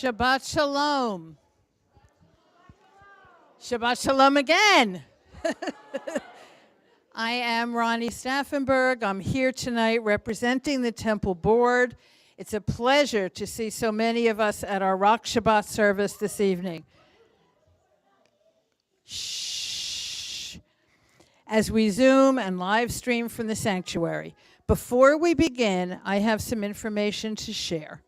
Shabbat Shalom. Shabbat Shalom again. I am Ronnie Staffenberg. I'm here tonight representing the Temple Board. It's a pleasure to see so many of us at our Rock Shabbat service this evening. Shh. As we Zoom and live stream from the sanctuary. Before we begin, I have some information to share.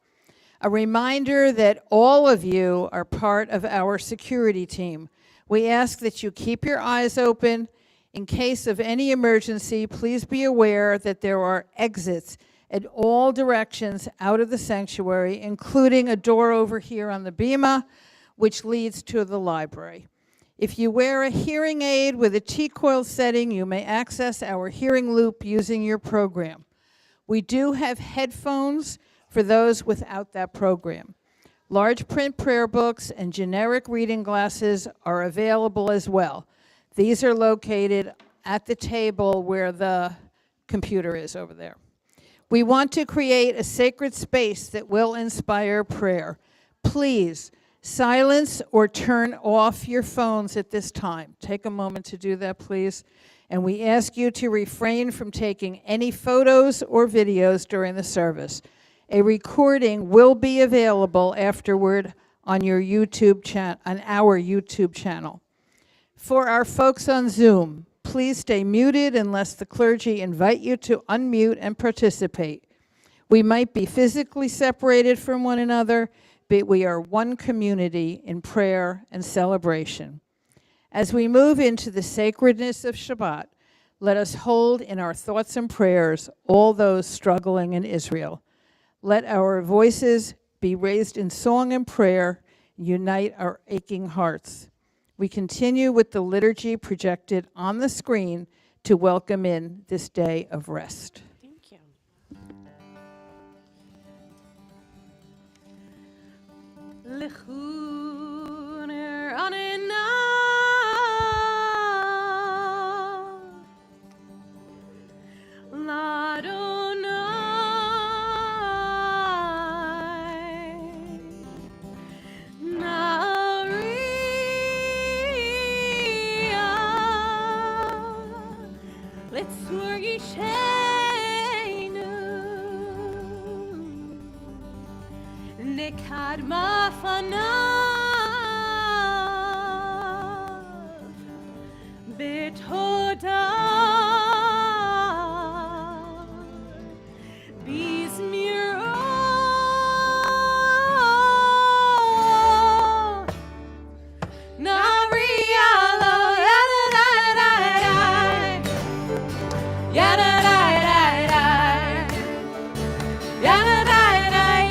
A reminder that all of you are part of our security team. We ask that you keep your eyes open. In case of any emergency, please be aware that there are exits at all directions out of the sanctuary, including a door over here on the bima, which leads to the library. If you wear a hearing aid with a T-coil setting, you may access our hearing loop using your program. We do have headphones for those without that program. Large print prayer books and generic reading glasses are available as well. These are located at the table where the computer is over there. We want to create a sacred space that will inspire prayer. Please silence or turn off your phones at this time. Take a moment to do that, please. And we ask you to refrain from taking any photos or videos during the service. A recording will be available afterward on your our YouTube channel. For our folks on Zoom, please stay muted unless the clergy invite you to unmute and participate. We might be physically separated from one another, but we are one community in prayer and celebration. As we move into the sacredness of Shabbat, let us hold in our thoughts and prayers all those struggling in Israel. Let our voices be raised in song and prayer, unite our aching hearts. We continue with the liturgy projected on the screen to welcome in this day of rest. Thank you. Lechuner anena Ladonai Naria Letzur Yishenu Nekadma Fanav Betoda Bizmiro Narialo Yadadadadai Yadadadadai Yadadadadai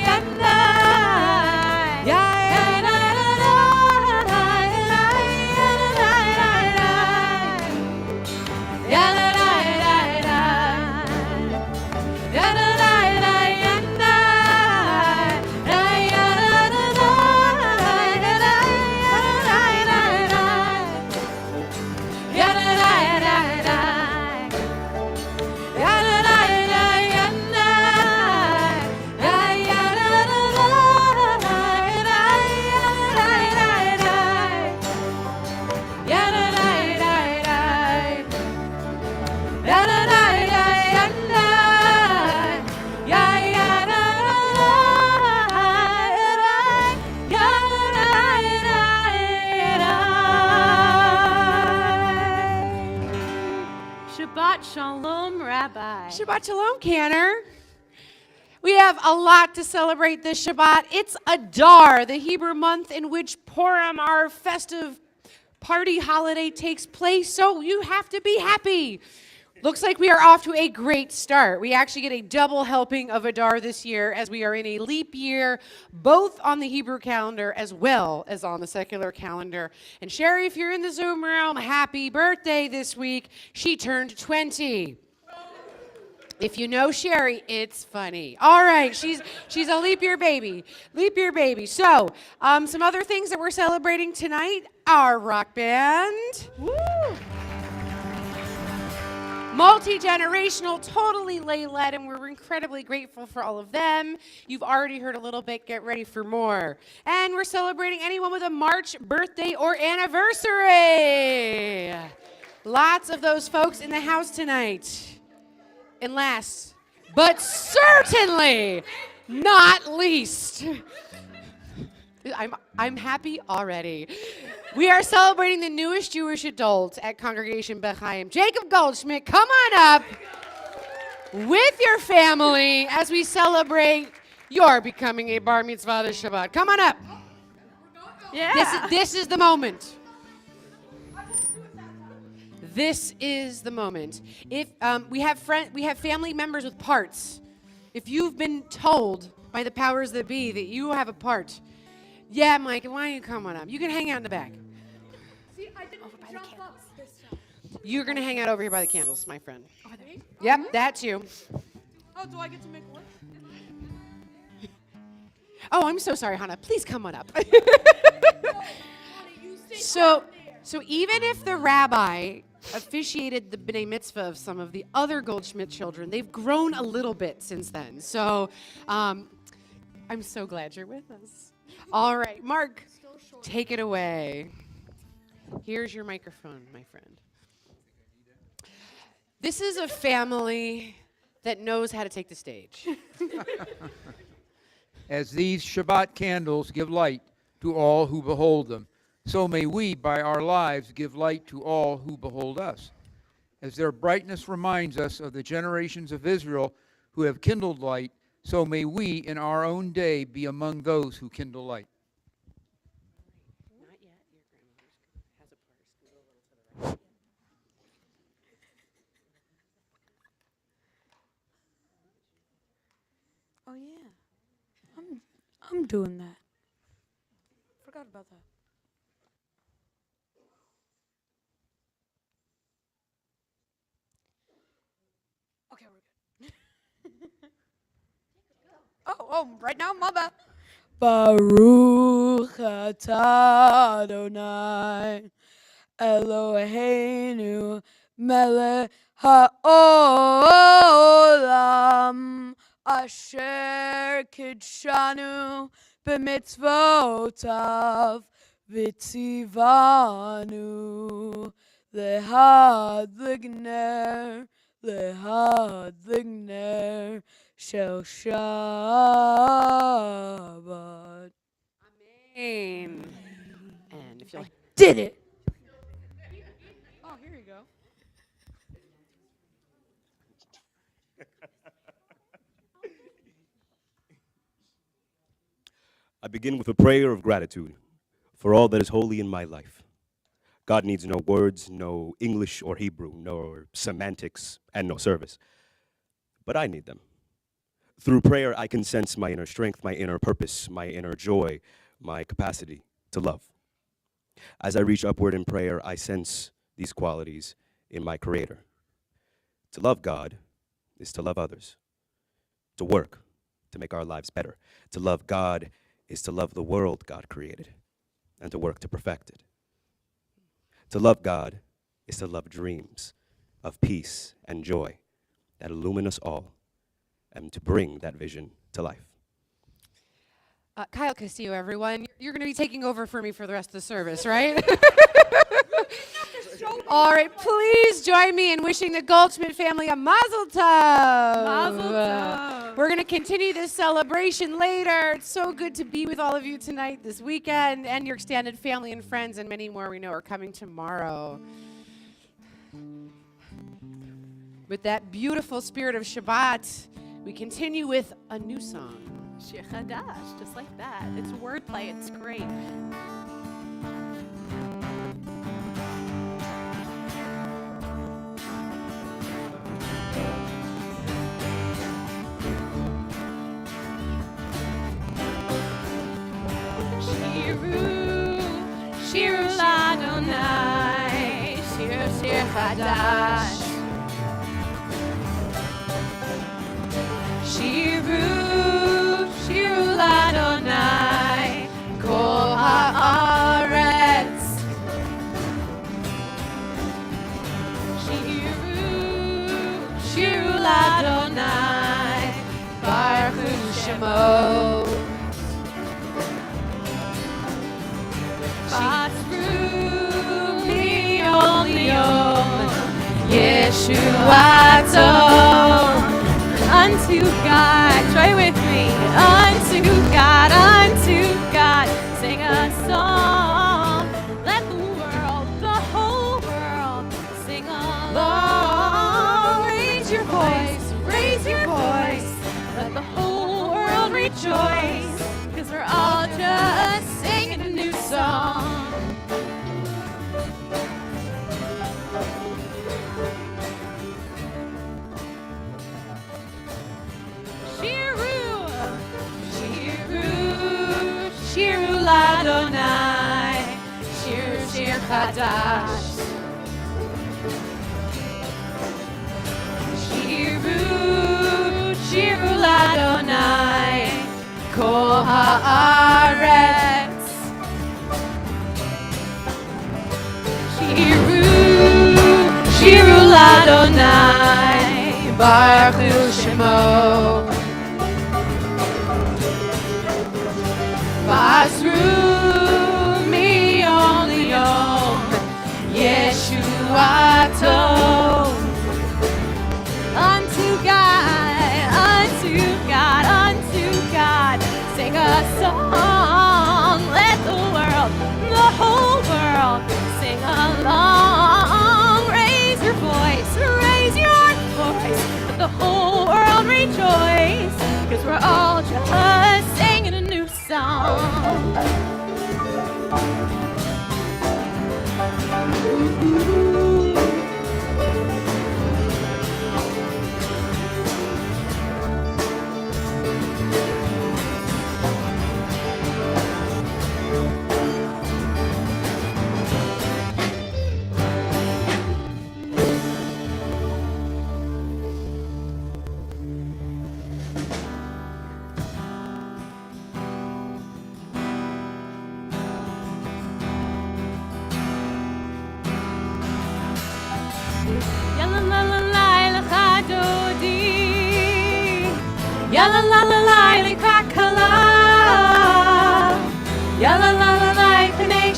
Shabbat Shalom, Rabbi. Shabbat Shalom, Canner. We have a lot to celebrate this Shabbat. It's Adar, the Hebrew month in which Purim, our festive party holiday, takes place, so you have to be happy. Looks like we are off to a great start. We actually get a double helping of Adar this year as we are in a leap year, both on the Hebrew calendar as well as on the secular calendar. And Sherry, if you're in the Zoom room, happy birthday this week. She turned 20. If you know Sherry, it's funny. All right, she's a leap year baby. Leap year baby. So, some other things that we're celebrating tonight, our rock band. Woo! multi-generational, totally lay-led, and we're incredibly grateful for all of them. You've already heard a little bit. Get ready for more. And we're celebrating anyone with a March birthday or anniversary. Lots of those folks in the house tonight. And last, but certainly not least, I'm happy already. We are celebrating the newest Jewish adult at Congregation Beth Chaim. Jacob Goldschmidt, come on up with your family as we celebrate your becoming a bar mitzvah this Shabbat. Come on up. Yeah. This is the moment. This is the moment. If we have family members with parts. If you've been told by the powers that be that you have a part, yeah, Mike, why don't you come on up? You can hang out in the back. See, I didn't over by the candles. You're gonna hang out over here by the candles, my friend. Over there. Yep, that's you. Oh, do I get to make one? Oh, I'm so sorry, Hannah. Please come on up. So even if the rabbi officiated the B'nai Mitzvah of some of the other Goldschmidt children, they've grown a little bit since then. So I'm so glad you're with us. All right, Mark, take it away. Here's your microphone, my friend. This is a family that knows how to take the stage. As these Shabbat candles give light to all who behold them, so may we, by our lives, give light to all who behold us. As their brightness reminds us of the generations of Israel who have kindled light, so may we, in our own day, be among those who kindle light. Not yet. Your grandmother has a purse. Go a little to the right. Oh yeah, I'm doing that. Forgot about that. Okay, we're good. oh, right now, my bad. Baruch atah Adonai Eloheinu melech haolam asher kidshanu b'mitzvotav v'tzivanu lehadligner shel Shabbat. Amen. And if you'll Did it. Oh, here you go. I begin with a prayer of gratitude for all that is holy in my life. God needs no words, no English or Hebrew, no semantics, and no service. But I need them. Through prayer, I can sense my inner strength, my inner purpose, my inner joy, my capacity to love. As I reach upward in prayer, I sense these qualities in my Creator. To love God is to love others. To work, to make our lives better. To love God is to love the world God created and to work to perfect it. To love God is to love dreams of peace and joy that illumine us all and to bring that vision to life. Kyle Castillo, everyone. You're going to be taking over for me for the rest of the service, right? All right, please join me in wishing the Goldschmidt family a mazel tov. Mazel tov. We're going to continue this celebration later. It's so good to be with all of you tonight, this weekend, and your extended family and friends, and many more we know are coming tomorrow. With that beautiful spirit of Shabbat, we continue with a new song. Shir Chadash, just like that. It's wordplay. It's great. Shiru Ladonai, Shir Chadash. Shiru Ladonai, Kol Haaretz. Shiru Shemot. Basru mi'ol yom Yeshuato. Unto God, try with me. Unto God, sing a song. Let the whole world, sing along. Raise your voice, let the whole world rejoice. 'Cause we're all just singing a new song. Shiru l'Adonai, shir chadash. Shiru l'Adonai, kol haaretz. Shiru l'Adonai, baruch Shemo. Basru mi'ol yom Yeshuato. Unto God, sing a song. Let the whole world, sing along. Raise your voice, let the whole world rejoice. 'Cause we're all just singing a new song. Yalla la la la likakala. Yalla la la la Pnei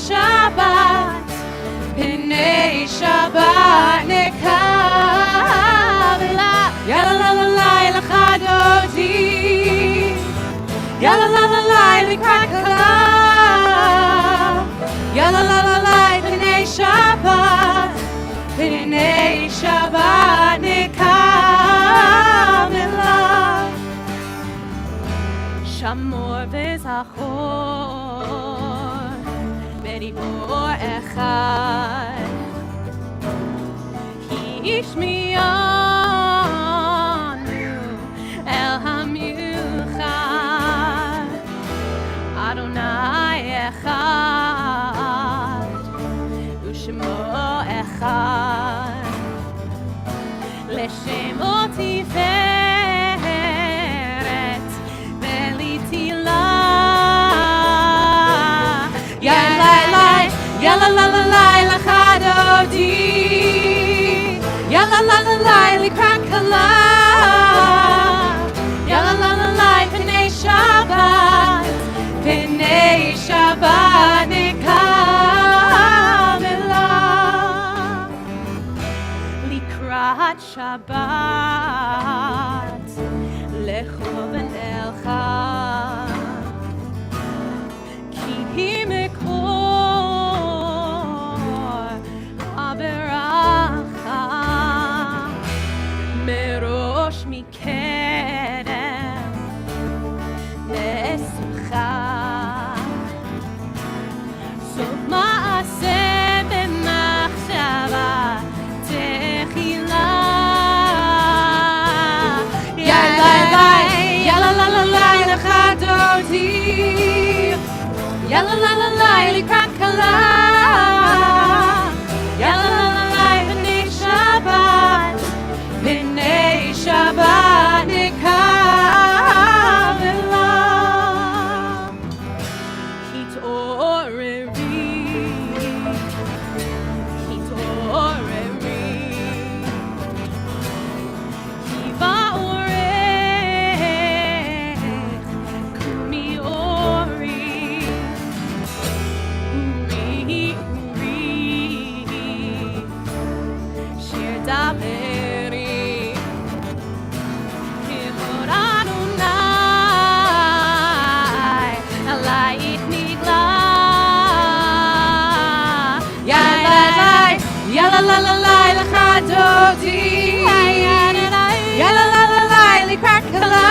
Shabbat nekavla. Yalla la la la lachadodi. Yalla la la la likakala. Yalla la la la Pnei Shabbat nekavla. Shamor v'zachor b'dibor echad ki ishmianu el hamilchad Adonai echad u'shemo echad l'shemo tiferet Yalla la la la lachadodi. Yalla la la la likakala. Yalla la la la Pnei Shabbat nekavla. Likrat Shabbat lecho v'nelcha ki hi mekor haberacha merosh mikedem nesimcha sof ma'aseh b'machshava techila. Yalla la la la lachadodi. Yalla la la la likakala. Yalla la la la Pnei Shabbat nekavla. דברי כבוד אדוני עלייך נגלה יאללה לה לה לה לך דודי יאללה לה לה לה לקראת כלה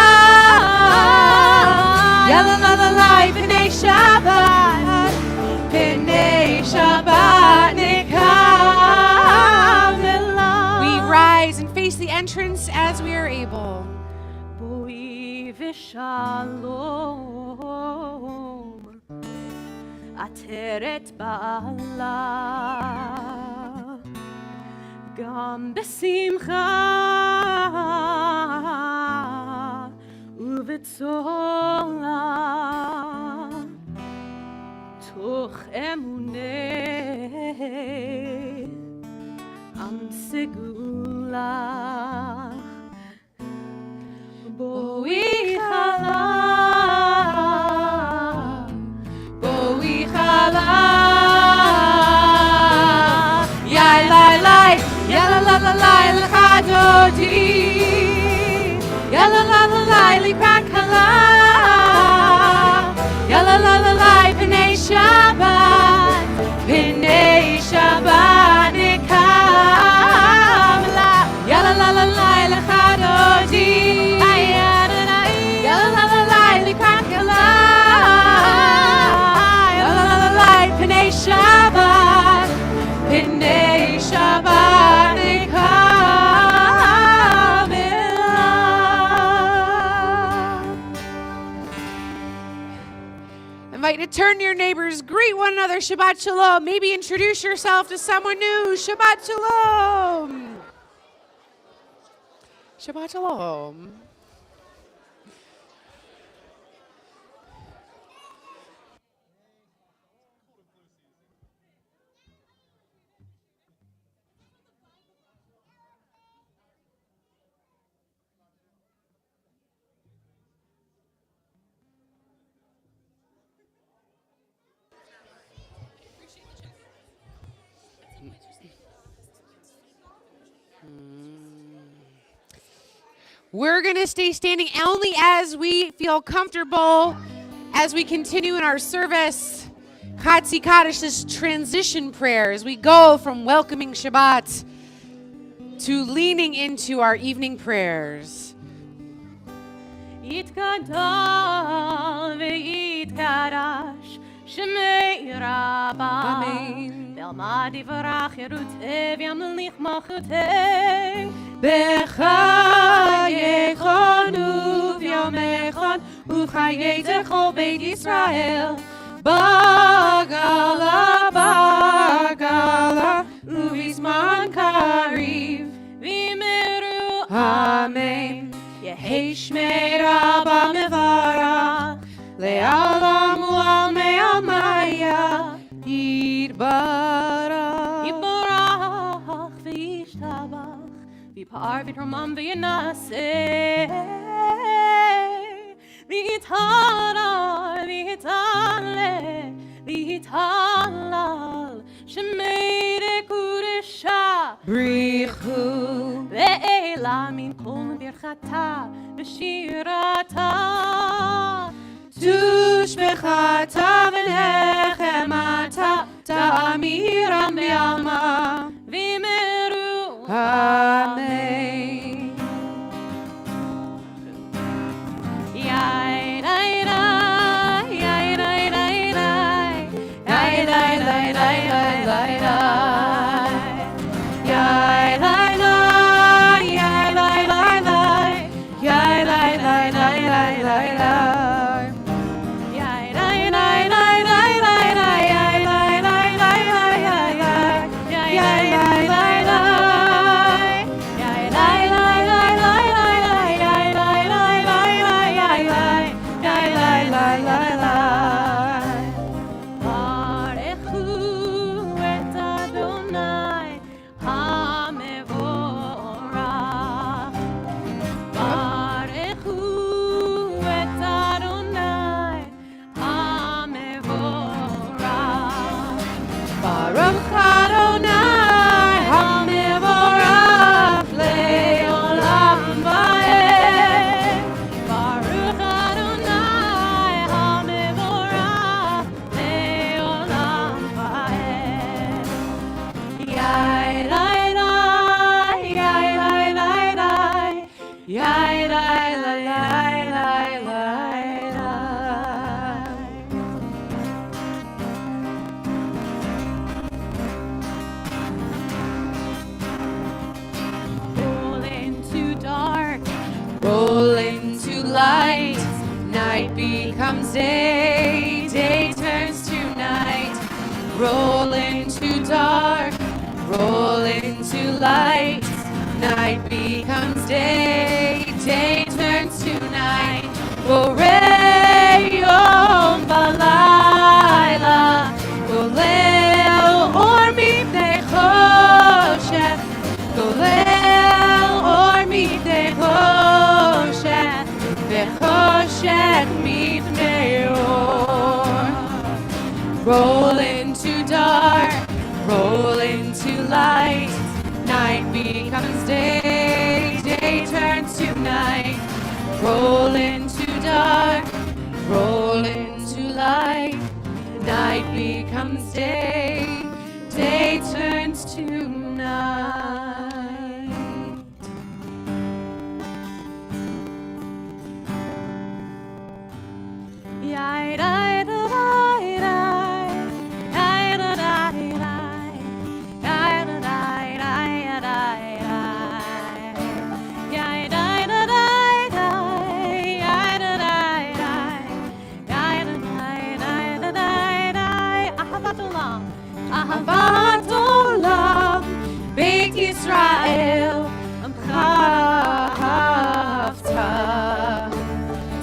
יאללה לה לה לה פני שבת נקם אליי. We rise and face the entrance as we are able. בואי ושלום עטרת בעלה גם בשמחה ובצולה תוך אמוני עם סגולה בואי חלה יאללה לה לה לה לך דודי יאללה לה לה לה לקראת כלה יאללה לה לה לה פני שבת נקם לה יאללה לה לה לה לך דודי יאללה לה לה לה לקראת כלה יאללה לה לה לה פני שבת נקם I invite you to turn to your neighbors, greet one another, Shabbat Shalom. Maybe introduce yourself to someone new. Shabbat Shalom. Shabbat Shalom. We're going to stay standing only as we feel comfortable as we continue in our service. Chatzi Kaddish, this transition prayer as we go from welcoming Shabbat to leaning into our evening prayers. יתגדל ויתקדש שמי רבה Amen. ועלמד יברך ירוטב ימליך מלכותך בחייכון וביומכון ובחיי כל בית ישראל בגלה ובזמן קריב וימרו אמן יהי שמי רבה מברך לעולם ולעולמי עלמיה יתברך יברך וישתבח ויפאר ויתרומם וינשא ויתהלל ויתהלל שמי דקודשה בריחו ואלה מן כל ברכתה ושירתה תושבחתה ונחמתה תאמירם בעלמה וימרו אמן יאי די די יאי די די די יאי די די די די די יאי די די יאי די די די יאי די די די די די day, day turns to night. Roll into dark, roll into light. Night becomes day, day turns to night. Borei yom balayla, golel or mipnei choshech, golel or mipnei choshech, vechoshech mipnei or. Roll into dark, roll into light. Night becomes day, day turns to night. Roll into dark, roll into light. Night becomes day, day turns to night. Ahavat olam, Beit Yisrael, Amchavta.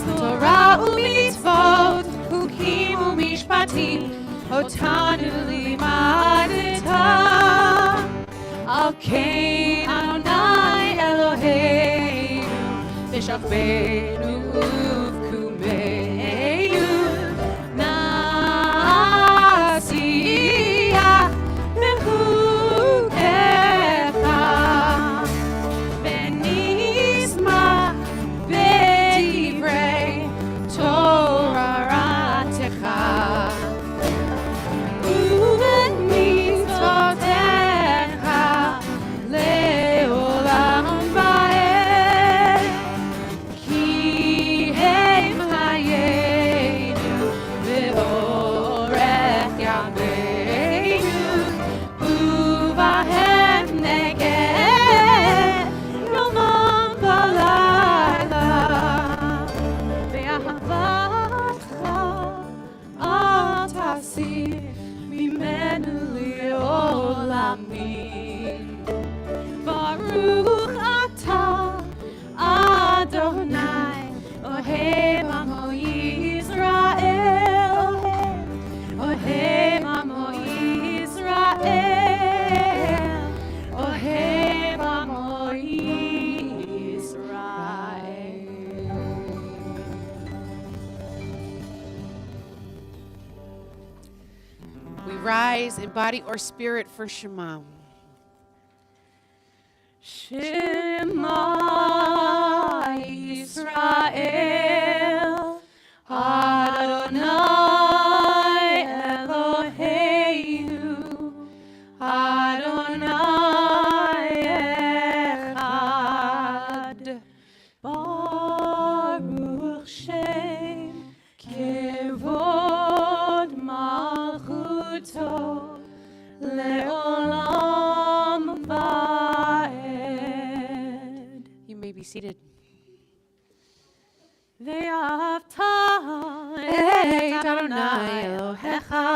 Torah u'mitzvot, Chukim u'mishpatim, Otanu limadeta. Al kein Adonai Eloheinu, V'shachbeinu uvkumeinu, Nasiya bechukecha, V'nisma b'divrei Toratecha. U'b'mitzvotecha le'olam va'ed, Ki hem hayenu ve'orech yameinu, U'bahem neged yomam v'layla, Ve'ahavatcha al tasir mimenu li'olamim. Baruch atah Adonai Ohev Amo Yisrael, Ohev Amo Yisrael, Ohev Amo Yisrael. We rise in body or spirit for Shema. Shema Yisrael, Adonai Eloheinu, Adonai Echad. Baruch Shem Kevod Malchuto Le'olam Va'ed. You may be seated. Ve'ahavta et Adonai Elohecha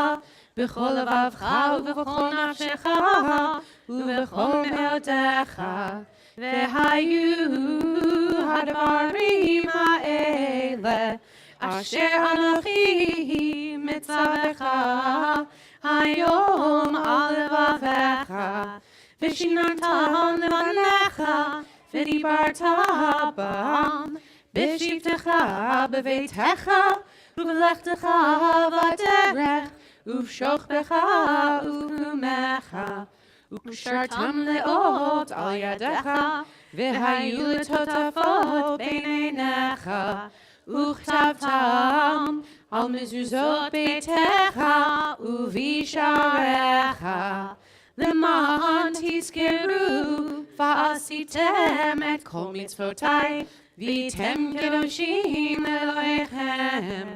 b'chol levavcha u'b'chol nafshecha u'b'chol me'otecha. Ve'hayu hadavarim ha'ele asher anochi mitzavecha hayom al levavecha v'shinartam levanecha v'dibarta bam b'shivtecha b'veitecha u'b'lechtecha v'derech u'v'shochbecha u'kumecha u'kshartam le'ot al yadecha v'hayu letotafot b'neinecha u'chtavtam al mezuzot beitecha u'visharecha למען תזכרו ועשיתם את כל מצוותיי והייתם קדושים אלוהיכם.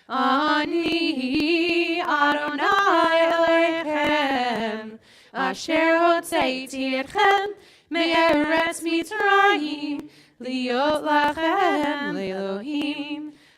אני אדוני אלוהיכם אשר הוצאתי אתכם מארץ מצרים להיות לכם לאלוהים.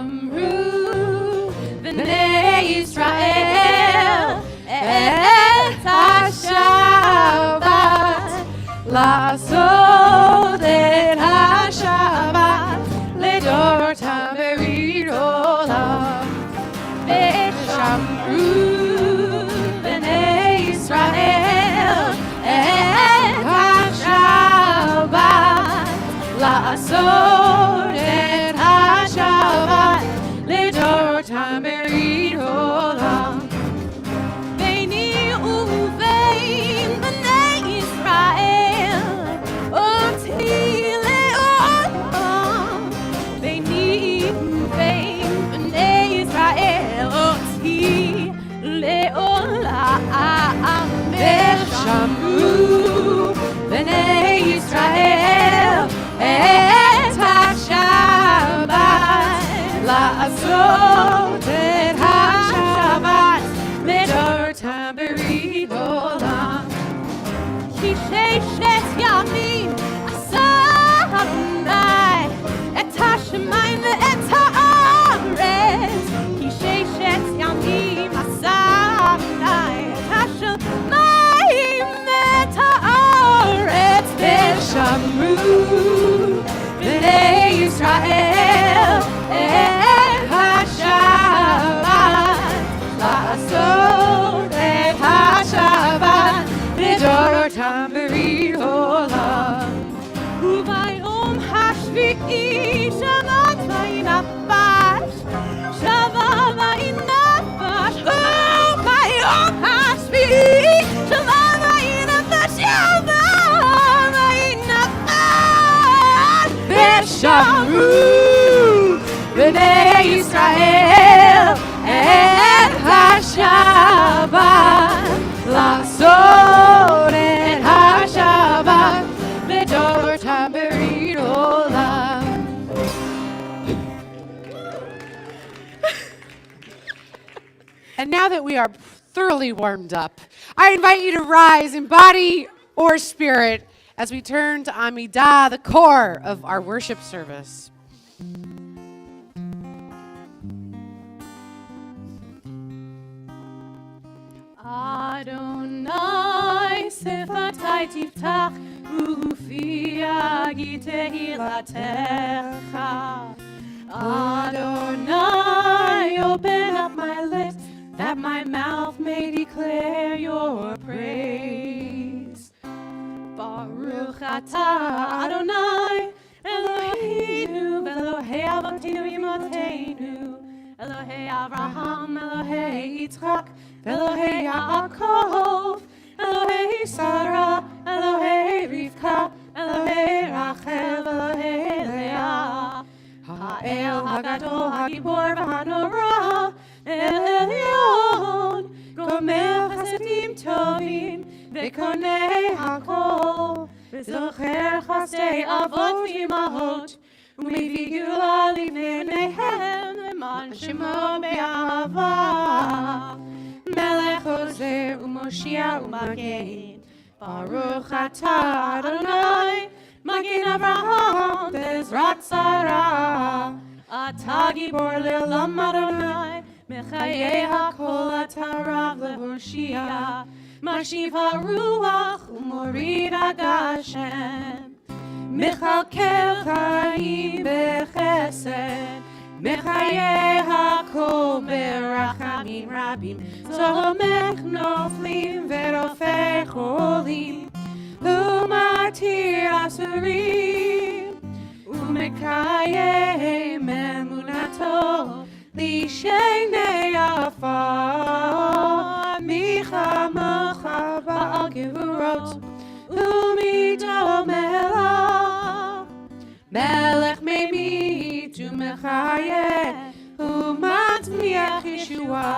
ושמרו בני ישראל את השבת, לעשות את השבת לדורותם ברית עולם. ושמרו בני ישראל את השבת, לעשות את השבת לדורותם ברית עולם. ביני ובין בני ישראל אותי לעולם. ביני ובין בני ישראל אותי לעולם. ושמרו בני ישראל את השבת, לעשות את השבת לדורותם ברית עולם. כי ששת ימים עשה אדוני את השמיים ואת הארץ. כי ששת ימים עשה אדוני את השמיים ואת הארץ. ושמרו בני ישראל את השבת, לעשות את השבת לדורותם ברית עולם. וביום השביעי שבת וינפש, שבת וינפש. וביום השביעי שבת וינפש, שבת וינפש. ושמרו בני ישראל את השבת, לעשות את השבת לדורותם ברית עולם. And now that we are thoroughly warmed up, I invite you to rise in body or spirit as we turn to Amidah, the core of our worship service. Adonai sefatai tiftach ufi yagid tehilatecha. Adonai, open up my lips that my mouth may declare your praise. Baruch atah Adonai Eloheinu Elohei Avotinu Imotenu, Elohei Avraham, Elohei Yitzchak, Elohei Yaakov, Elohei Sarah, Elohei Rivka, Elohei Rachel, Elohei Leah. Ha'el Hagadol Hagibor v'Hanora El Elyon, Gomer Chasedim Tovim V'konei Hakol, V'zocher Chasdei Avot V'imahot, U'mevii Geulah Livneihem Leman Shemo Be'ahava. Melech Ozer U'Moshia U'Magen, Baruch atah Adonai Magen Avraham Bezrat Sarah. Atah Gibor Le'olam Adonai, Mechayei HaKol atah Rav leHoshia. Mashiv HaRuach U'morid HaGashem, Mechalkel Chaim Bechesed, Mechayei HaKol Berachamim Rabim, Tzomech Noflim Verofei Cholim, U'matir Asurim, U'mekayem Emunato Lishenei Afar. Michamocha Ba'al Gevurot U'mido Melech, Melech Meimit U'mechayeh U'matmiach Yeshua.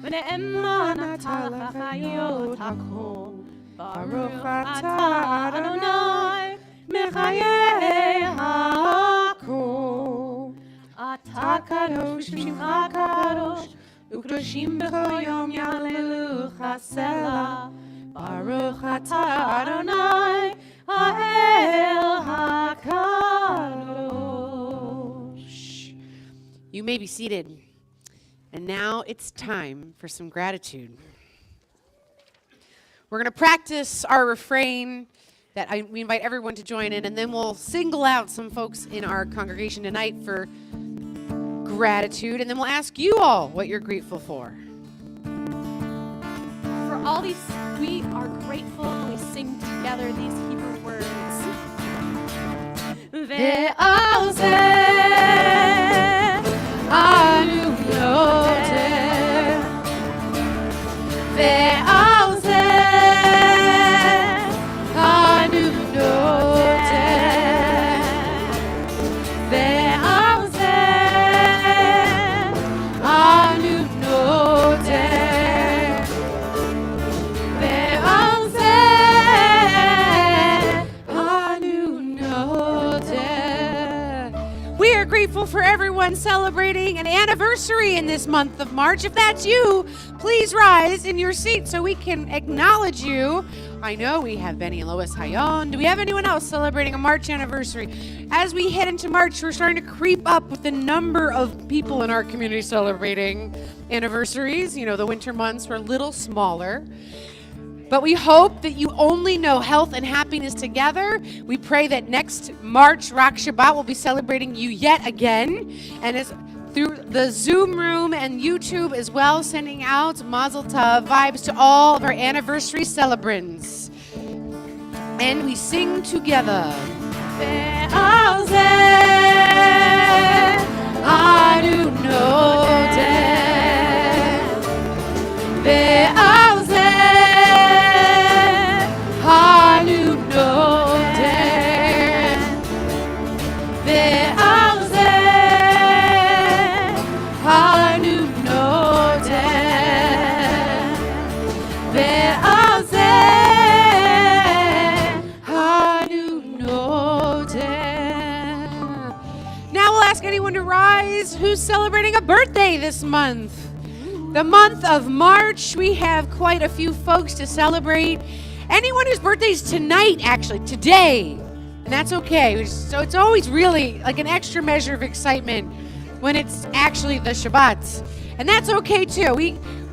V'ne'eman atah l'chayot hakol, Baruch atah Adonai Mechayeh hakol. Atah kadosh v'shimcha kadosh, U'kdoshim b'chol yom ya'alelucha selah. Baruch atah Adonai Ha'el HaKadosh. You may be seated. And now it's time for some gratitude. We're going to practice our refrain that we invite everyone to join in, and then we'll single out some folks in our congregation tonight for gratitude, and then we'll ask you all what you're grateful for. For all these, we are grateful and we sing together these Hebrew words. Ve'al zeh anu nodeh. Ve'al zeh anu nodeh. Ve'al zeh anu nodeh. Ve'al zeh anu nodeh. We are grateful for everyone celebrating an anniversary in this month of March. If that's you, please rise in your seat so we can acknowledge you. I know we have Benny and Lois Hayon. Do we have anyone else celebrating a March anniversary? As we head into March, we're starting to creep up with the number of people in our community celebrating anniversaries. You know, the winter months were a little smaller. But we hope that you only know health and happiness together. We pray that next March, Rock Shabbat, will be celebrating you yet again. And as through the Zoom room and YouTube as well, sending out Mazel Tov vibes to all of our anniversary celebrants. And we sing together. Ve'al zeh anu nodeh. Ve'al zeh anu nodeh. Ve'al zeh anu nodeh. Ve'al zeh anu nodeh. Now we'll ask anyone to rise who's celebrating a birthday this month. The month of March, we have quite a few folks to celebrate. Anyone whose birthday is tonight, actually, today, and that's okay. So it's always really like an extra measure of excitement when it's actually the Shabbat. And that's okay too.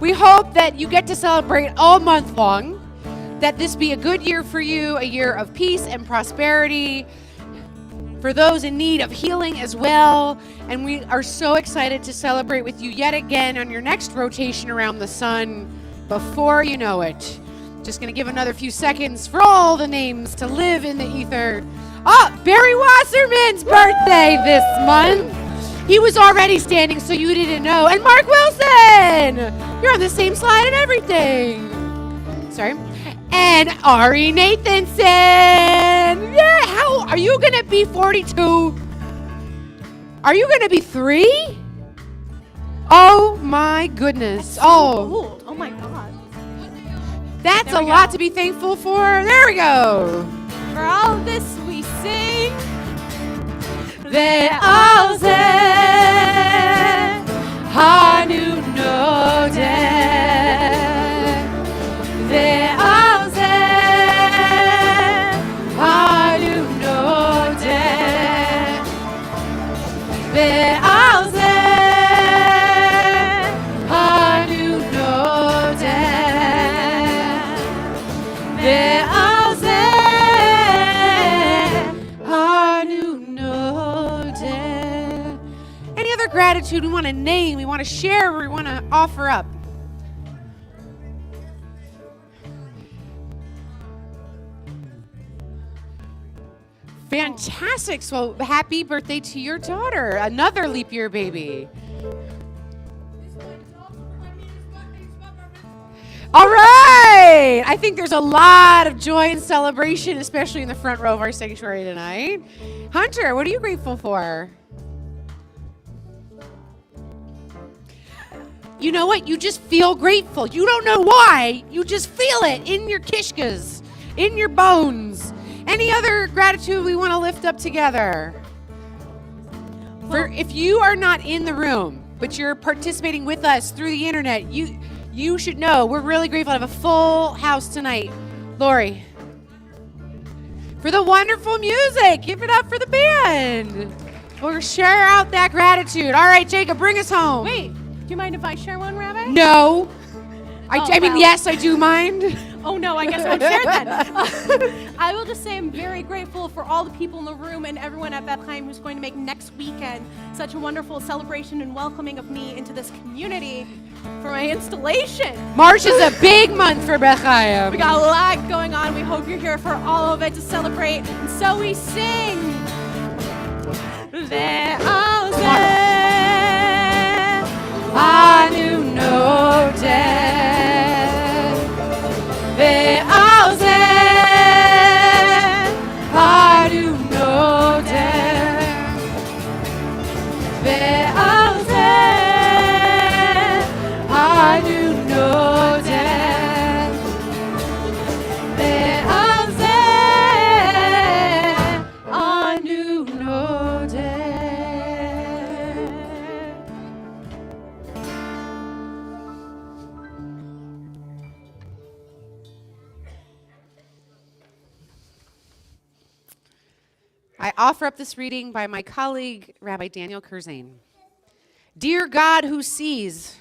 We hope that you get to celebrate all month long, that this be a good year for you, a year of peace and prosperity, for those in need of healing as well. And we are so excited to celebrate with you yet again on your next rotation around the sun before you know it. Just going to give another few seconds for all the names to live in the ether. Oh, Barry Wasserman's birthday this month. He was already standing, so you didn't know. And Mark Wilson, you're on the same slide and everything. Sorry. And Ari Nathanson. Yeah, how are you going to be 42? Are you going to be 3? Oh my goodness. Old. Oh my God. That's There a we lot go. to be thankful for. There we go. For all of this we sing. Ve'al zeh anu nodeh. Ve'al zeh anu nodeh. Ve'al zeh anu nodeh. Ve'al zeh anu nodeh. Any other gratitude we want to name, we want to share, or we want to offer up? Fantastic. So happy birthday to your daughter, another leap year baby. All right. I think there's a lot of joy and celebration, especially in the front row of our sanctuary tonight. Hunter, what are you grateful for? You know what? You just feel grateful. You don't know why. You just feel it in your kishkas, in your bones. Any other gratitude we want to lift up together? For if you are not in the room, but you're participating with us through the internet, you should know we're really grateful to have a full house tonight. Lori. For the wonderful music. Give it up for the band. Or share out that gratitude. All right, Jacob, bring us home. Wait, do you mind if I share one, Rabbi? No. I mean, well. yes, I do mind. Oh no, I guess I won't share then. I will just say I'm very grateful for all the people in the room and everyone at Beth Chaim who's going to make next weekend such a wonderful celebration and welcoming of me into this community for my installation. March is a big month for Beth Chaim. We got a lot going on. We hope you're here for all of it to celebrate. And so we sing. Ve'al zeh anu nodeh. Ve'al zeh anu nodeh. Ve'al zeh anu nodeh. Ve'al zeh anu nodeh. I offer up this reading by my colleague, Rabbi Daniel Kurzane. Dear God who sees,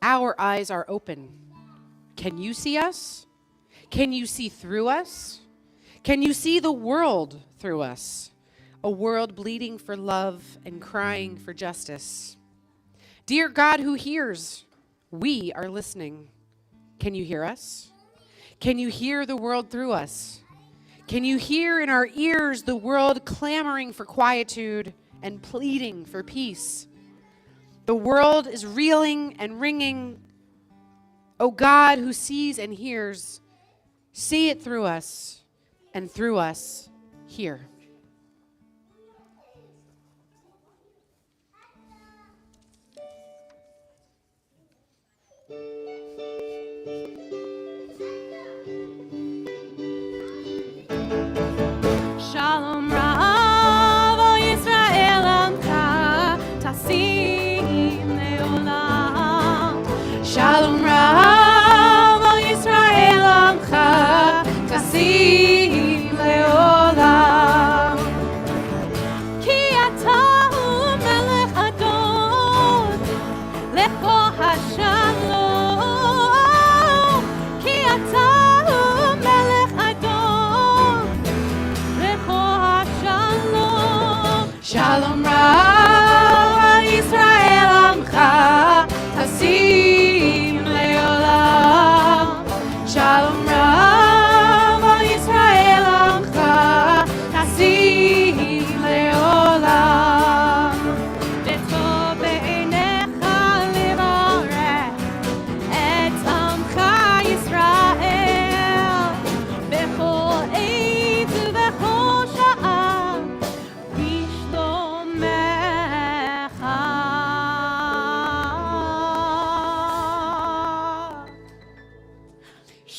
our eyes are open. Can you see us? Can you see through us? Can you see the world through us? A world bleeding for love and crying for justice. Dear God who hears, we are listening. Can you hear us? Can you hear the world through us? Can you hear in our ears the world clamoring for quietude and pleading for peace? The world is reeling and ringing. O God who sees and hears, see it through us and through us here. Shalom Rav o Yisrael Amcha Tasim Leolam. Shalom Rav o Yisrael Amcha Tasim Leolam. Ki ata hu melech adon lecho hashalom. Ki ata hu melech adon Shalom Rav Yisrael Amcha Tasim Leolam. Shalom Rav Yisrael Amcha Tasim Leolam. V'tov be'einecha livarech et Amcha Yisrael b'chol עת ובכל שעה.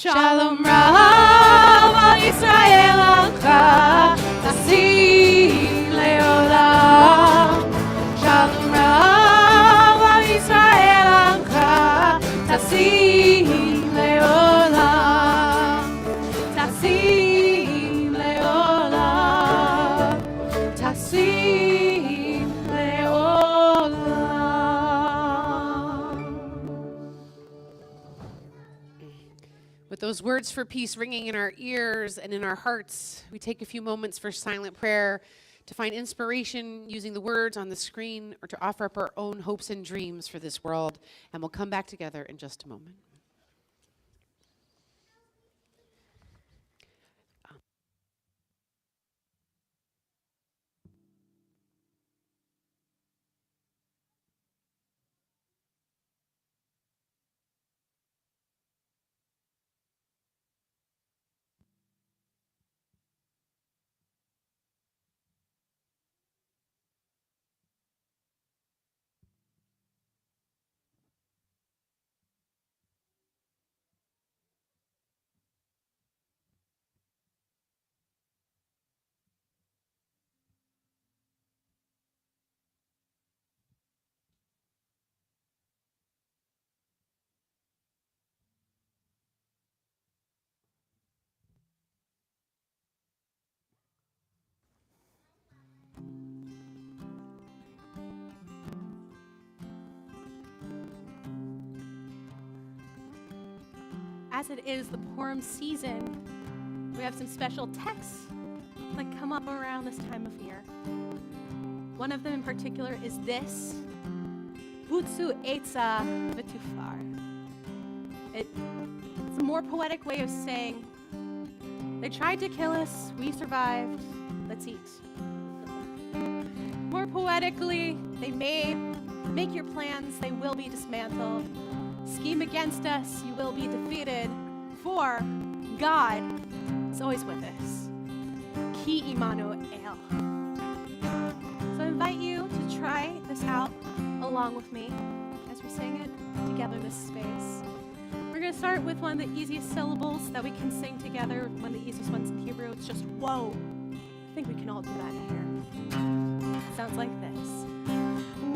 Shalom Rav Yisrael Amcha Tasim Leolam. Shalom Rav Yisrael Amcha Tasim Leolam. Tasim Leolam. Tasim Leolam. With those words for peace ringing in our ears and in our hearts, we take a few moments for silent prayer to find inspiration using the words on the screen or to offer up our own hopes and dreams for this world. And we'll come back together in just a moment. as it is the Purim season, we have some special texts that come up around this time of year. One of them in particular is this, Utsu Eitza V'Tufar. It's a more poetic way of saying, they tried to kill us, we survived, let's eat. More poetically, they make your plans, they will be dismantled. Scheme against us, you will be defeated. For God is always with us. Ki Immanuel. So I invite you to try this out along with me as we sing it together in this space. We're going to start with one of the easiest syllables that we can sing together, one of the easiest ones in Hebrew. It's just whoa. I think we can all do that here. It sounds like this.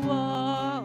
Whoa.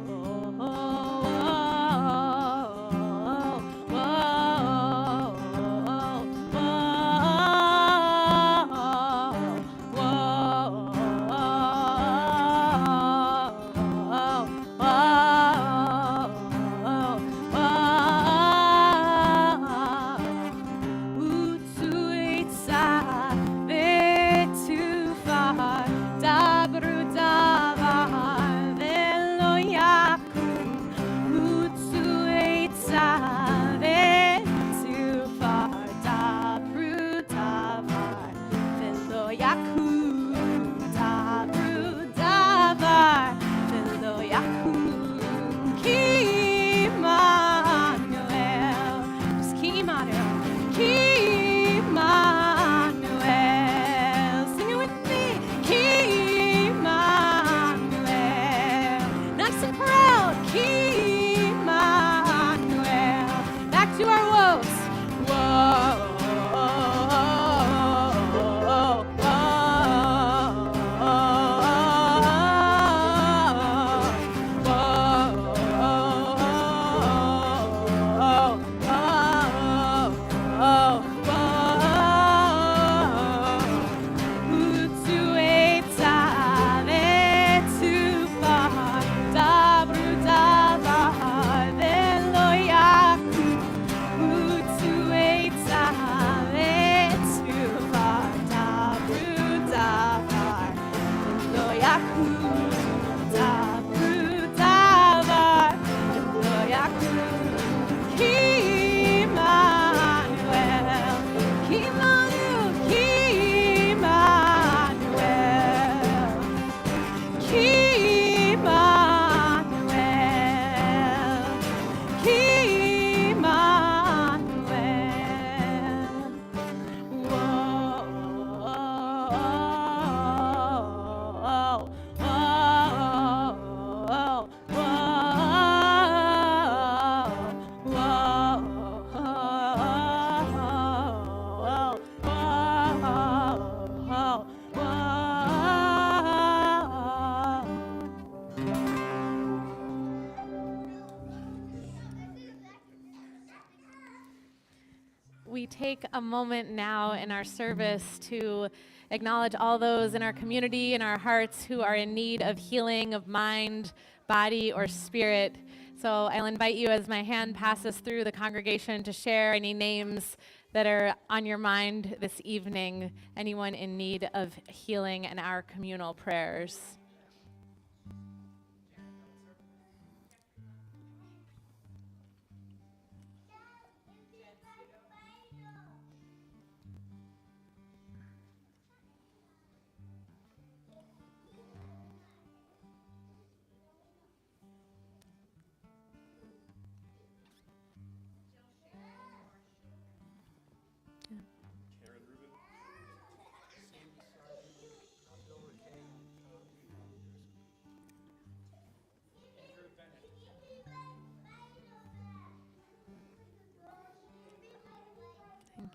We take a moment now in our service to acknowledge all those in our community and our hearts who are in need of healing of mind, body, or spirit. So I'll invite you as my hand passes through the congregation to share any names that are on your mind this evening, anyone in need of healing and our communal prayers.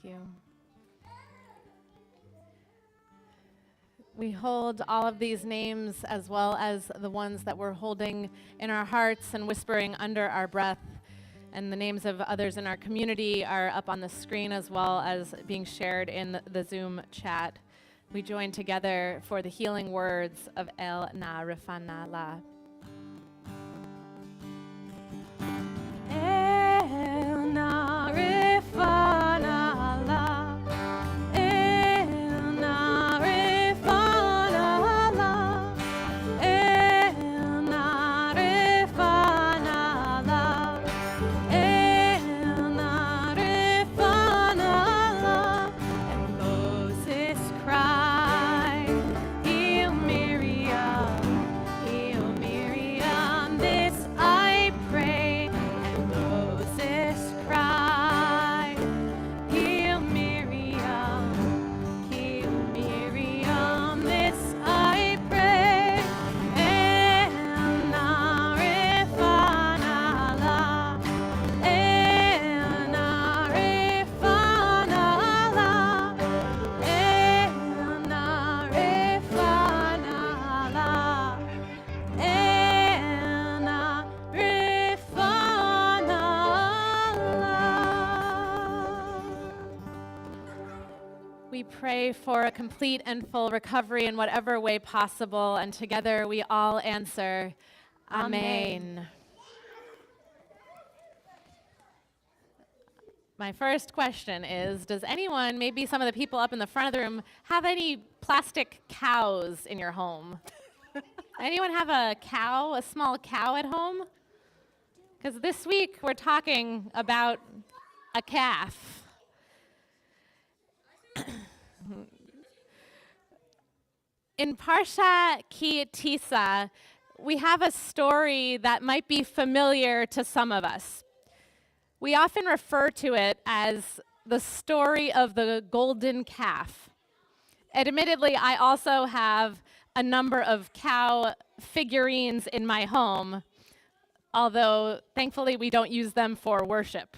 Thank you. We hold all of these names as well as the ones that we're holding in our hearts and whispering under our breath. And the names of others in our community are up on the screen as well as being shared in the Zoom chat. We join together for the healing words of El Na-Rifana La. El Na-Rifana pray for a complete and full recovery in whatever way possible, and together we all answer, Amen. My first question is, does anyone, maybe some of the people up in the front of the room, have any plastic cows in your home? Anyone have a cow, a small cow at home? Because this week we're talking about a calf. In Parsha Ki Tisa, we have a story that might be familiar to some of us. We often refer to it as the story of the golden calf. Admittedly, I also have a number of cow figurines in my home, although thankfully we don't use them for worship.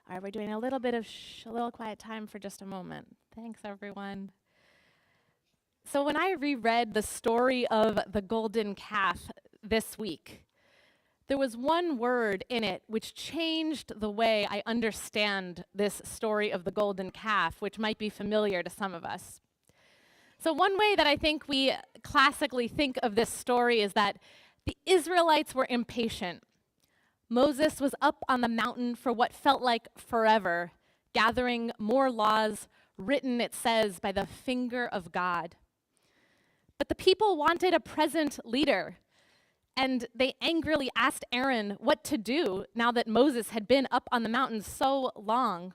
All right, we're doing a little bit of a little quiet time for just a moment. Thanks, everyone. So when I reread the story of the golden calf this week, there was one word in it which changed the way I understand this story of the golden calf, which might be familiar to some of us. So one way that I think we classically think of this story is that the Israelites were impatient. Moses was up on the mountain for what felt like forever, gathering more laws written, it says, by the finger of God. But the people wanted a present leader, and they angrily asked Aaron what to do now that Moses had been up on the mountain so long.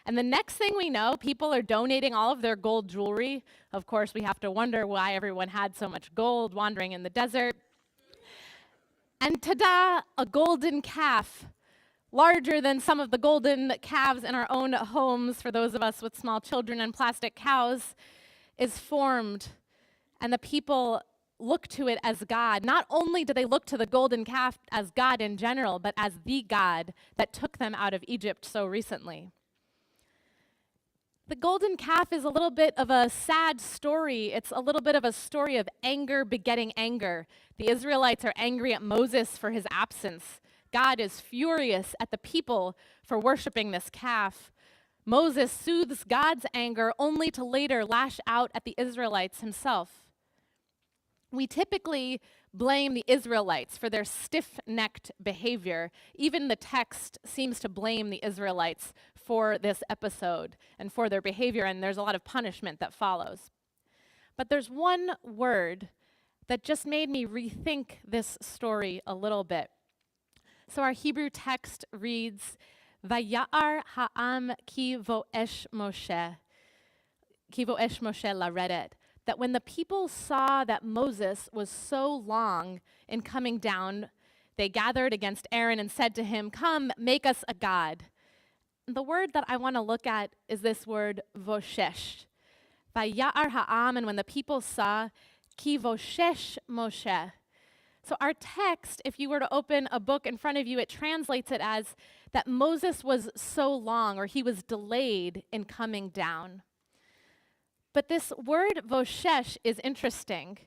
And the next thing we know, people are donating all of their gold jewelry. Of course, we have to wonder why everyone had so much gold wandering in the desert. And ta-da, a golden calf, larger than some of the golden calves in our own homes for those of us with small children and plastic cows, is formed. And the people look to it as God. Not only do they look to the golden calf as God in general, but as the God that took them out of Egypt so recently. The golden calf is a little bit of a sad story. It's a little bit of a story of anger begetting anger. The Israelites are angry at Moses for his absence. God is furious at the people for worshiping this calf. Moses soothes God's anger only to later lash out at the Israelites himself. We typically blame the Israelites for their stiff-necked behavior. Even the text seems to blame the Israelites for this episode and for their behavior, and there's a lot of punishment that follows. But there's one word that just made me rethink this story a little bit. So our Hebrew text reads, Vaya'ar ha'am ki vo'esh Moshe laredet. That when the people saw that Moses was so long in coming down, they gathered against Aaron and said to him, "Come, make us a god." The word that I want to look at is this word, voshesh. Vaya'ar ha'am, and when the people saw, ki voshesh Moshe. So our text, if you were to open a book in front of you, it translates it as that Moses was so long, or he was delayed in coming down. But this word voshesh is interesting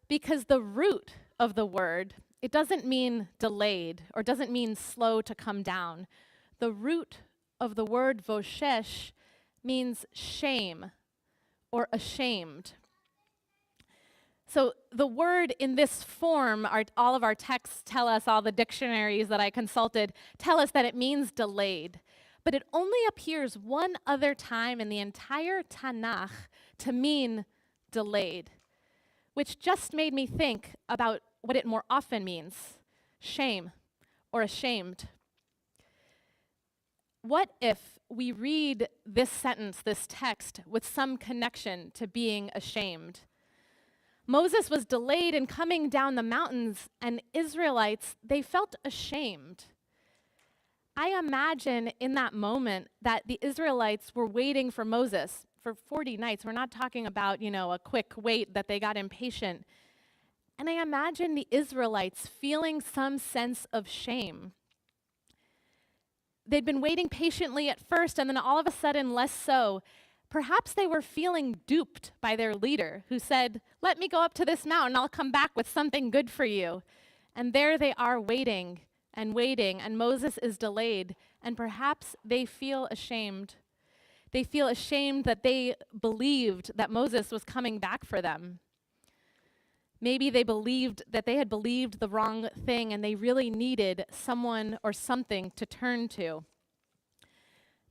because the root of the word, it doesn't mean delayed or doesn't mean slow to come down. The root of the word voshesh means shame or ashamed. So the word in this form, all of our texts tell us, all the dictionaries that I consulted tell us that it means delayed. But it only appears one other time in the entire Tanakh to mean delayed, which just made me think about what it more often means, shame or ashamed. What if we read this sentence, this text, with some connection to being ashamed? Moses was delayed in coming down the mountains, and Israelites, they felt ashamed. I imagine in that moment that the Israelites were waiting for Moses for 40 nights. We're not talking about, a quick wait that they got impatient. And I imagine the Israelites feeling some sense of shame. They'd been waiting patiently at first, and then all of a sudden, less so. Perhaps they were feeling duped by their leader who said, "Let me go up to this mountain, I'll come back with something good for you." And there they are waiting, and Moses is delayed, and perhaps they feel ashamed They feel ashamed that they believed that Moses was coming back for them. Maybe they believed that they had believed the wrong thing and they really needed someone or something to turn to.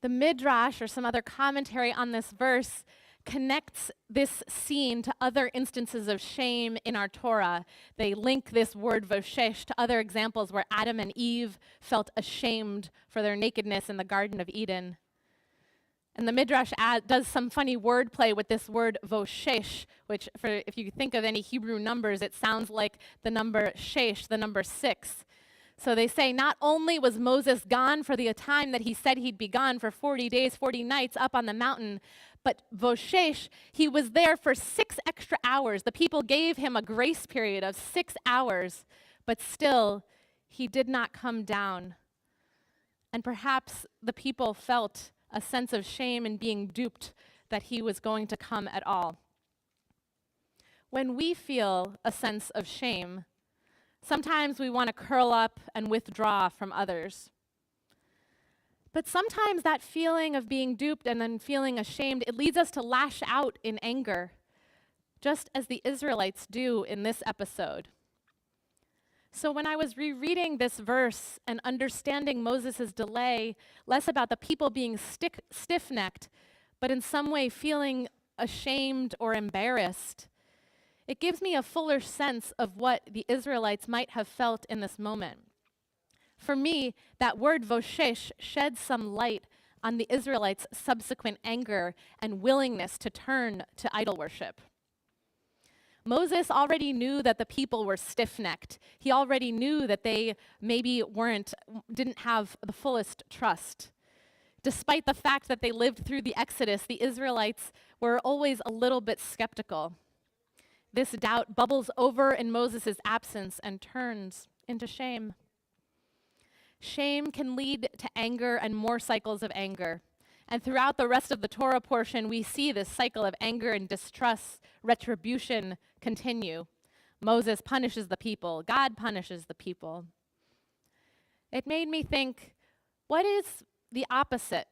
The Midrash, or some other commentary on this verse, connects this scene to other instances of shame in our Torah. They link this word voshesh to other examples where Adam and Eve felt ashamed for their nakedness in the Garden of Eden. And the Midrash does some funny wordplay with this word voshesh, which, if you think of any Hebrew numbers, it sounds like the number shesh, the number 6. So they say not only was Moses gone for the time that he said he'd be gone for 40 days, 40 nights up on the mountain, but voshesh, he was there for 6 extra hours. The people gave him a grace period of 6 hours, but still he did not come down. And perhaps the people felt a sense of shame in being duped that he was going to come at all. When we feel a sense of shame, sometimes we want to curl up and withdraw from others. But sometimes that feeling of being duped and then feeling ashamed, it leads us to lash out in anger, just as the Israelites do in this episode. So when I was rereading this verse and understanding Moses' delay, less about the people being stiff-necked, but in some way feeling ashamed or embarrassed, it gives me a fuller sense of what the Israelites might have felt in this moment. For me, that word voshesh sheds some light on the Israelites' subsequent anger and willingness to turn to idol worship. Moses already knew that the people were stiff-necked. He already knew that they maybe didn't have the fullest trust. Despite the fact that they lived through the Exodus, the Israelites were always a little bit skeptical. This doubt bubbles over in Moses' absence and turns into shame. Shame can lead to anger and more cycles of anger. And throughout the rest of the Torah portion, we see this cycle of anger and distrust, retribution continue. Moses punishes the people. God punishes the people. It made me think, what is the opposite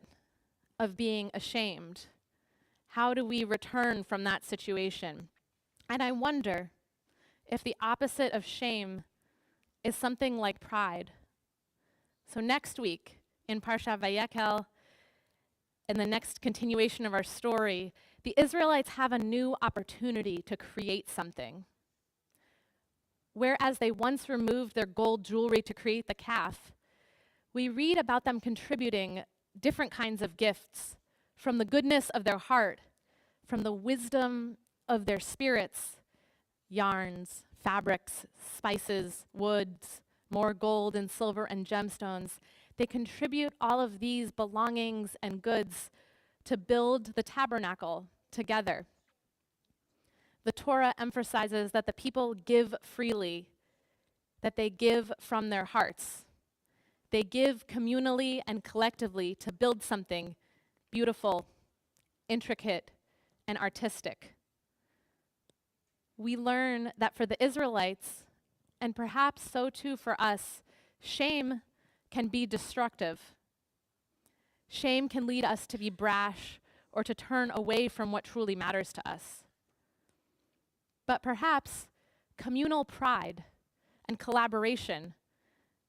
of being ashamed? How do we return from that situation? And I wonder if the opposite of shame is something like pride. So next week in Parsha Vayekel, in the next continuation of our story, the Israelites have a new opportunity to create something. Whereas they once removed their gold jewelry to create the calf, we read about them contributing different kinds of gifts from the goodness of their heart, from the wisdom of their spirits, yarns, fabrics, spices, woods, more gold and silver and gemstones. They contribute all of these belongings and goods to build the tabernacle together. The Torah emphasizes that the people give freely, that they give from their hearts. They give communally and collectively to build something beautiful, intricate, and artistic. We learn that for the Israelites, and perhaps so too for us, shame can be destructive. Shame can lead us to be brash or to turn away from what truly matters to us. But perhaps communal pride and collaboration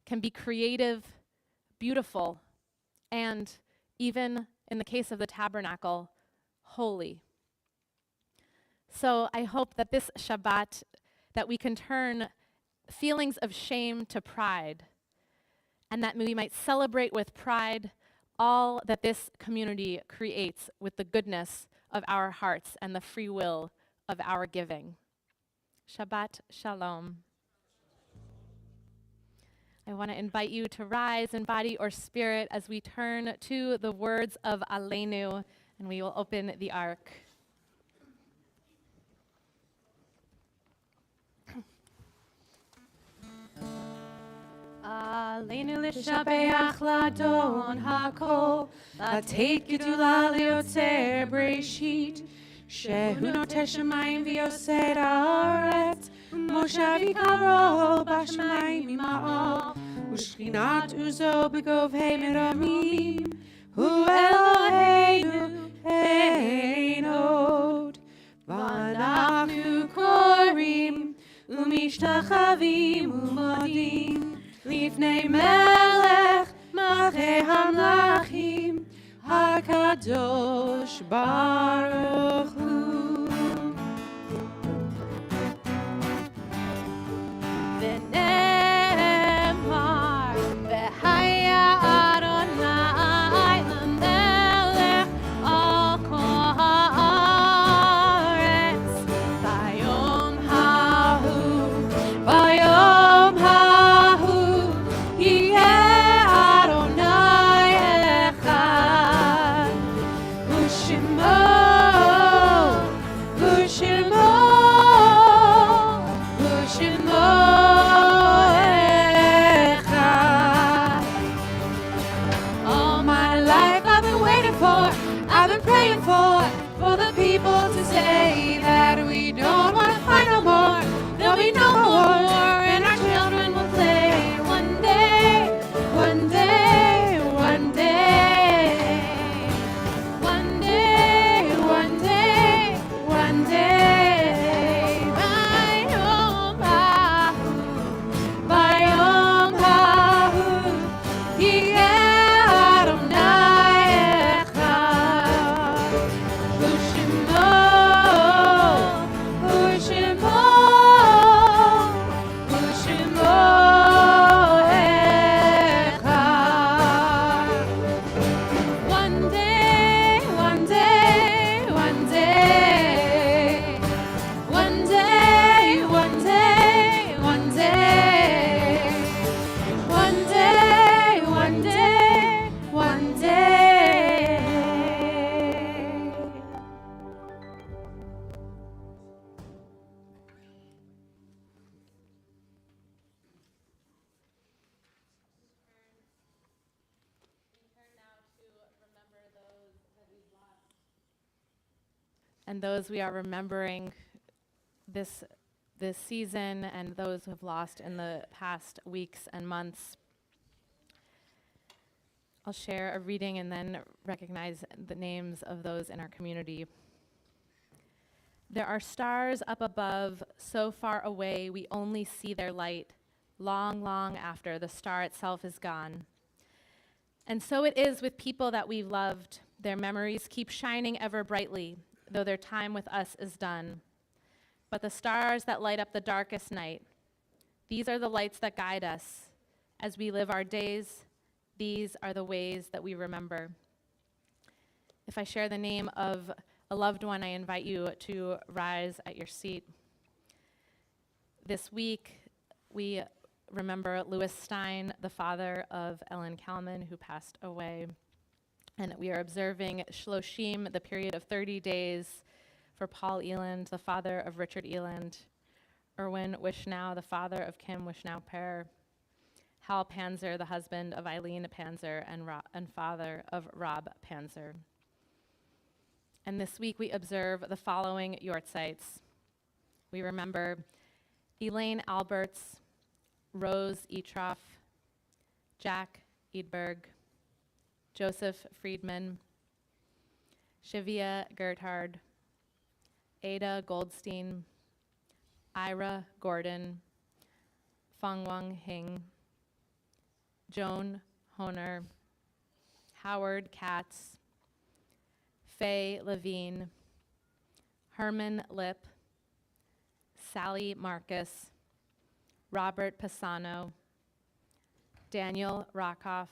can be creative, beautiful, and even, in the case of the tabernacle, holy. So I hope that this Shabbat, that we can turn feelings of shame to pride, and that we might celebrate with pride all that this community creates with the goodness of our hearts and the free will of our giving. Shabbat Shalom. I want to invite you to rise in body or spirit as we turn to the words of Aleinu, and we will open the ark. Aleinu l'shabeach l'adon hakol, לתת גדולה ליוצר בראשית, שהוא נוטה שמיים ויוסד הארץ, ומושב יקרו בשמיים ממעל, ושכינת עוזו בגובהי מרמים, הוא אלוהינו, ein od v'anachnu korim umishtachavim umodim lifnei melech malchei hamlachim hakadosh baruch hu. V'nemar v'haya Adonai l'melech al kol haaretz vayom hahu yeh Adonai echad u'shemo echad. All my life I've been waiting for, I've been praying for the people to say that we don't want to fight no more. There'll be no more war, and our children will play one day, one day, one day, one day, one day, one day. Bayom hahu, yeh Adonai echad, u'shemo echad. One day, one day, one day, one day, one day, one day, one day, one day, one day. And those we are remembering this season, and those who have lost in the past weeks and months. I'll share a reading and then recognize the names of those in our community. There are stars up above, so far away we only see their light, long, long after the star itself is gone. And so it is with people that we've loved. Their memories keep shining ever brightly, though their time with us is done. But the stars that light up the darkest night, these are the lights that guide us as we live our days. These are the ways that we remember. If I share the name of a loved one, I invite you to rise at your seat. This week, we remember Louis Stein, the father of Ellen Kalman, who passed away. And we are observing Shloshim, the period of 30 days, for Paul Eland, the father of Richard Eland, Erwin Wishnow, the father of Kim Wishnow-Per, Hal Panzer, the husband of Eileen Panzer, and father of Rob Panzer. And this week we observe the following yortzites. We remember Elaine Alberts, Rose Etroff, Jack Edberg, Joseph Friedman, Shivia Gerthard, Ada Goldstein, Ira Gordon, Fangwang Hing, Joan Honer, Howard Katz, Faye Levine, Herman Lip, Sally Marcus, Robert Pisano, Daniel Rockoff,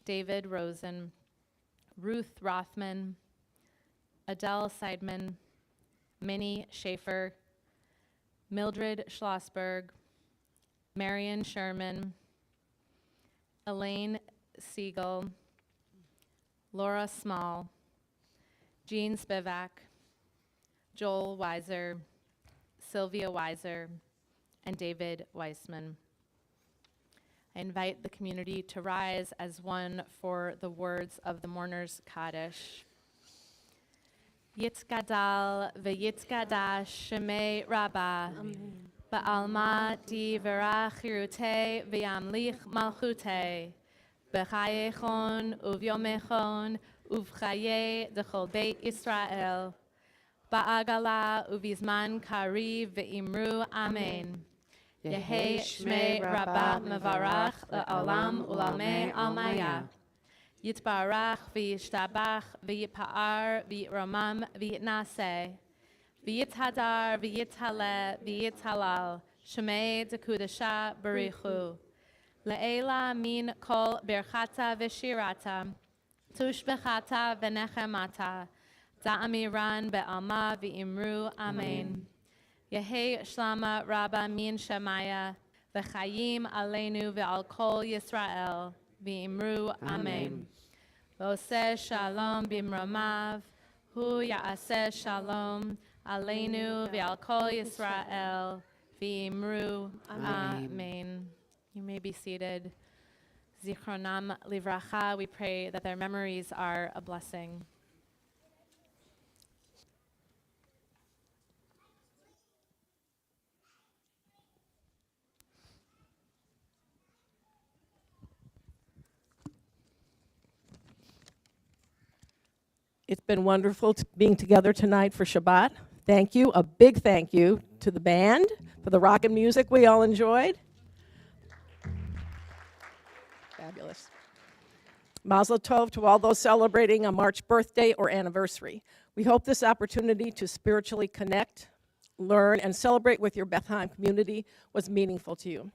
David Rosen, Ruth Rothman, Adele Seidman, Minnie Schaefer, Mildred Schlossberg, Marion Sherman, Elaine Siegel, Laura Small, Jean Spivak, Joel Weiser, Sylvia Weiser, and David Weissman. I invite the community to rise as one for the words of the mourner's Kaddish. Yitzgadal v'yitzgadash shemei Rabbah, ba'alma divrach chirutei v'yamlich malchutei, b'chayechon uvyomechon ובחיי דכל בית ישראל, בעגלה ובזמן קריב ואמרו אמן. יהי שמי רבה מברך לעולם ולעולמי עלמיה. יתברך וישתבח ויתפאר ויתרומם ויתנשא. ויתהדר ויתהלל ויתהלל. שמי דקודשה בריחו. לעילה מן כל ברכתה ושירתה. תושבחתה ונחמתה. דאמירן בעלמה ואמרו אמן. יהי שלמה רבה מן שמיה, וחיים עלינו ועל כל ישראל, ואמרו אמן. ועושה שלום במרומיו, הוא יעשה שלום עלינו ועל כל ישראל, ואמרו amen. You may be seated. Zichronam livracha, we pray that their memories are a blessing. It's been wonderful being together tonight for Shabbat. Thank you. A big thank you to the band for the rock and music we all enjoyed. Fabulous. Mazel tov to all those celebrating a March birthday or anniversary. We hope this opportunity to spiritually connect, learn, and celebrate with your Bethlehem community was meaningful to you.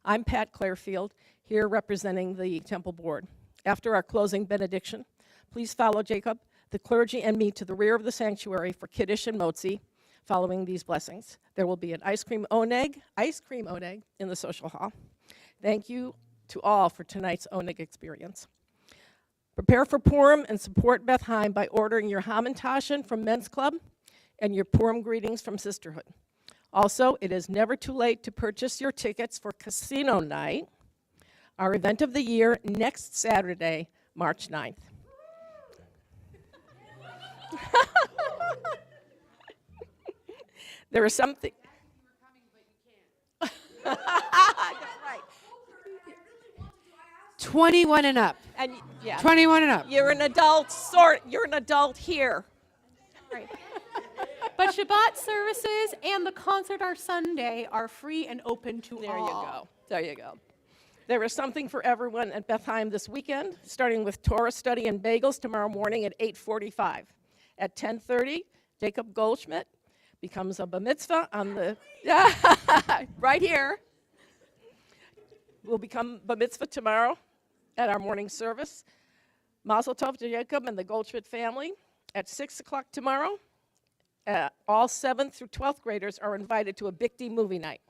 I'm Pat Clarefield, here representing the Temple Board. After our closing benediction, please follow Jacob, the clergy, and me to the rear of the sanctuary for Kiddush and Motzi. Following these blessings, there will be an ice cream oneg in the social hall. Thank you to all for tonight's oneg experience. Prepare for Purim and support Beth Haim by ordering your Hamantaschen from Men's Club and your Purim greetings from Sisterhood. Also, it is never too late to purchase your tickets for Casino Night, our event of the year, next Saturday, March 9th. There is something. That's right. 21 and up. And yeah, 21 and up. you're an adult. You're an adult here. Right. But Shabbat services and the concert our Sunday are free and open to There all. you go. There you go. There is something for everyone at Beth Haim this weekend, starting with Torah study and bagels tomorrow morning at 8:45. At 10:30, Jacob Goldschmidt becomes a bar mitzvah on the right here. Will become bar mitzvah tomorrow at our morning service. Mazel tov to Jacob and the Goldschmidt family. At 6 o'clock tomorrow, all 7th through 12th graders are invited to a Bikti movie night.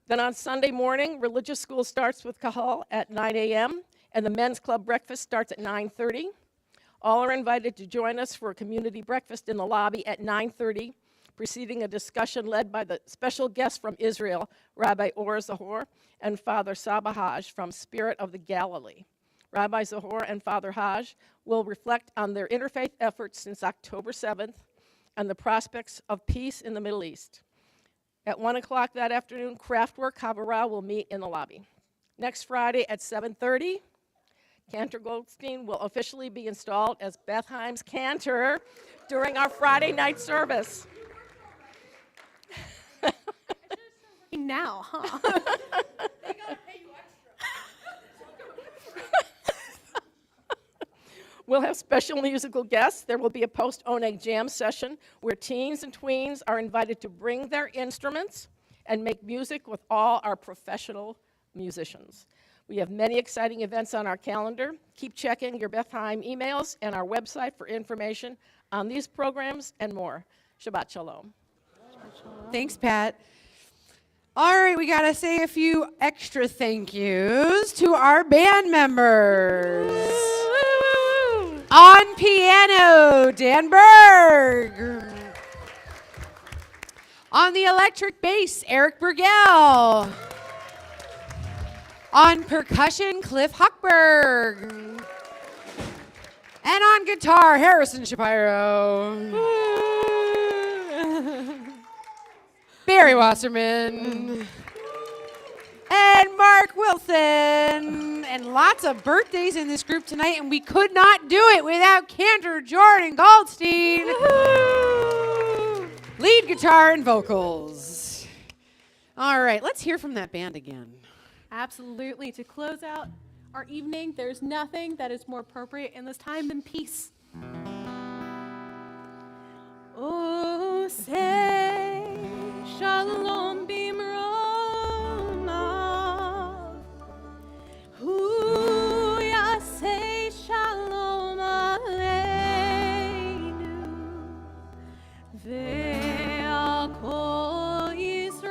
Then on Sunday morning, religious school starts with Kahal at 9 a.m., and the men's club breakfast starts at 9:30. All are invited to join us for a community breakfast in the lobby at 9:30, preceding a discussion led by the special guest from Israel, Rabbi Or Zahor, and Father Saba Haj from Spirit of the Galilee. Rabbi Zahor and Father Haj will reflect on their interfaith efforts since October 7th and the prospects of peace in the Middle East. At 1 o'clock that afternoon, Craftwork Havara will meet in the lobby. Next Friday at 7:30, Cantor Goldstein will officially be installed as Beth Haim's cantor during our Friday night service. Now, huh? We'll have special musical guests. There will be a post-Oneg jam session where teens and tweens are invited to bring their instruments and make music with all our professional musicians. We have many exciting events on our calendar. Keep checking your Beth Haim emails and our website for information on these programs and more. Shabbat Shalom. Thanks, Pat. All right, we got to say a few extra thank yous to our band members. On piano, Dan Berg. On the electric bass, Eric Burgell. On percussion, Cliff Hochberg. And on guitar, Harrison Shapiro. Barry Wasserman. And and Mark Wilson. And lots of birthdays in this group tonight, and we could not do it without Cantor Jordan Goldstein. Lead guitar and vocals. All right, let's hear from that band again. Absolutely. To close out our evening, there's nothing that is more appropriate in this time than peace. Oh, say shalom bimrona. Hu yaseh shalom aleinu. Ve'al kol Yisrael.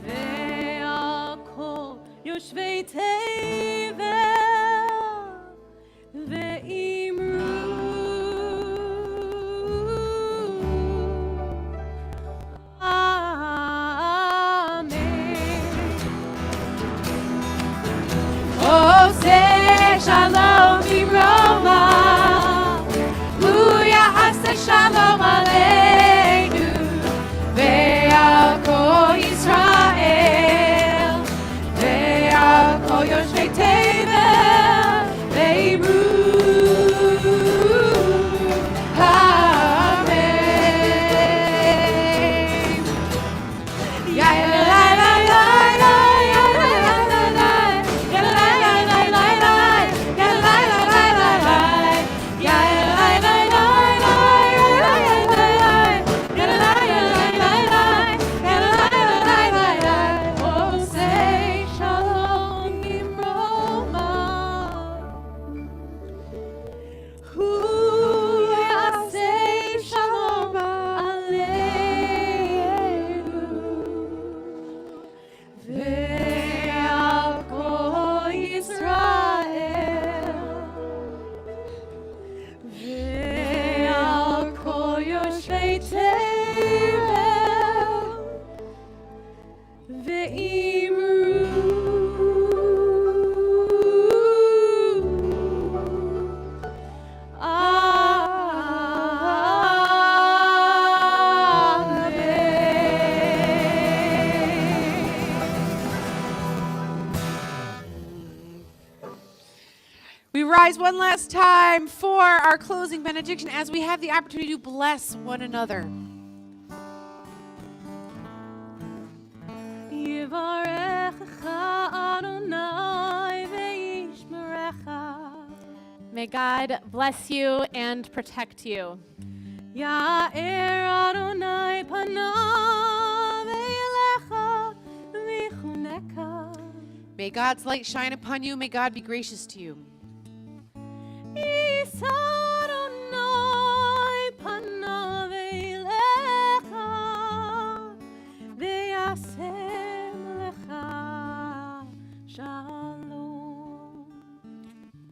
Ve'al kol yoshvei tevel. Ve'imru. Shalom Roma, Luya Asa Shalom Aleinu, Ve'al Kol Yisrael, Ve'al Kol Yoshvei Tevel, Ve'imru. Amen. Ya la la la la la. We rise one last time for our closing benediction as we have the opportunity to bless one another. May God bless you and protect you. Ya'er Adonai panav elecha v'chuneka. May God's light shine upon you. May God be gracious to you. Yisa Adonai panav elecha v'yasem lecha shalom.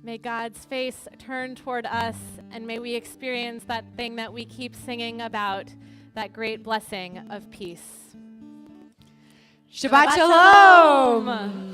May God's face turn toward us, and may we experience that thing that we keep singing about, that great blessing of peace. Shabbat Shalom.